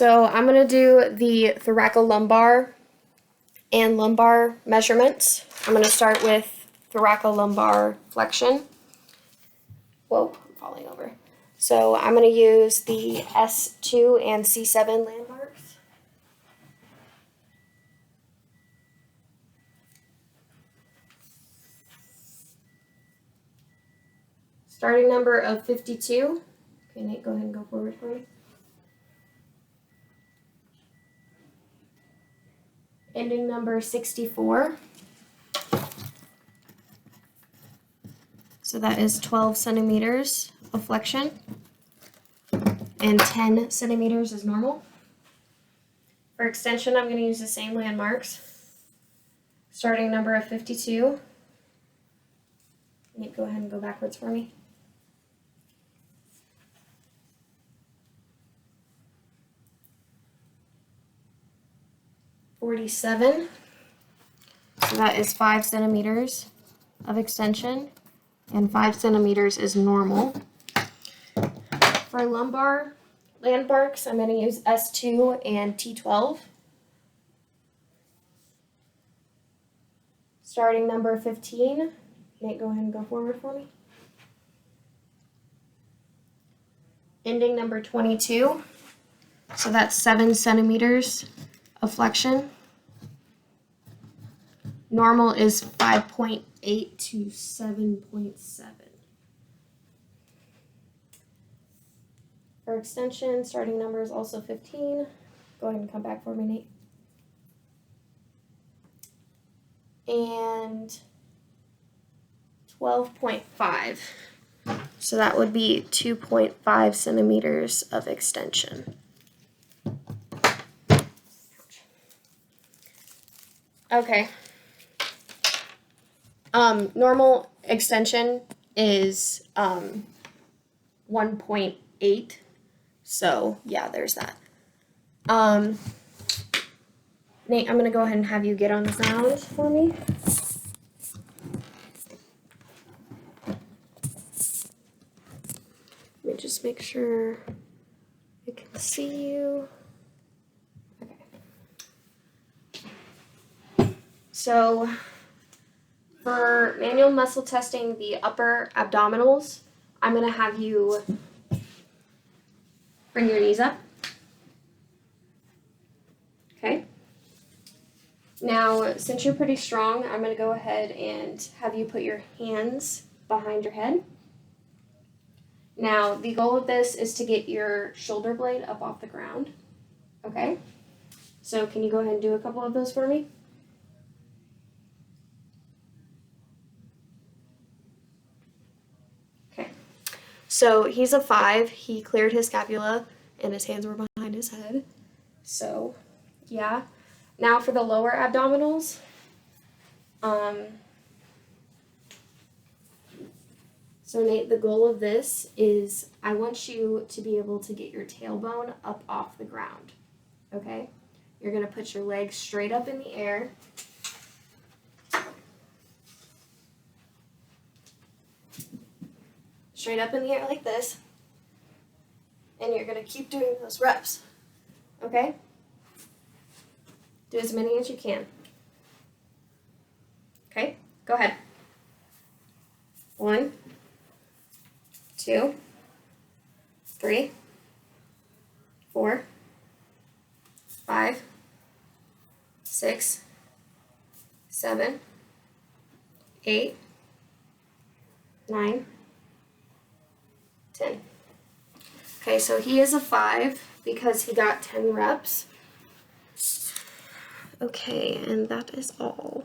So I'm going to do the thoracolumbar and lumbar measurements. I'm going to start with thoracolumbar flexion. Whoa, I'm falling over. So I'm going to use the S2 and C7 landmarks. Starting number of 52. Okay, Nate, go ahead and go forward for me. Ending number 64. So that is 12 centimeters of flexion and 10 centimeters is normal. For extension, I'm going to use the same landmarks. Starting number of 52. Nate, go ahead and go backwards for me. .47. So that is 5 centimeters of extension, and 5 centimeters is normal. For lumbar landmarks, I'm going to use S2 and T12. Starting number 15. Nate, go ahead and go forward for me. Ending number 22. So that's 7 centimeters of flexion. Normal is 5.8 to 7.7. For extension, starting number is also 15. Go ahead and come back for me, Nate. And 12.5. So that would be 2.5 centimeters of extension. Okay. Normal extension is 1.8. So yeah, there's that. Nate, I'm gonna go ahead and have you get on the sound for me. Let me just make sure I can see you. So for manual muscle testing the upper abdominals, I'm going to have you bring your knees up. Okay. Now, since you're pretty strong, I'm going to go ahead and have you put your hands behind your head. Now, the goal of this is to get your shoulder blade up off the ground. Okay. So can you go ahead and do a couple of those for me? So he's a 5. He cleared his scapula and his hands were behind his head. So, yeah. Now for the lower abdominals. So Nate, the goal of this is I want you to be able to get your tailbone up off the ground. Okay? You're going to put your legs straight up in the air. Straight up in the air like this, and you're going to keep doing those reps, okay? Do as many as you can. Okay, go ahead. 1, 2, 3, 4, 5, 6, 7, 8, 9, 10. Okay, so he is a 5 because he got 10 reps. Okay, and that is all.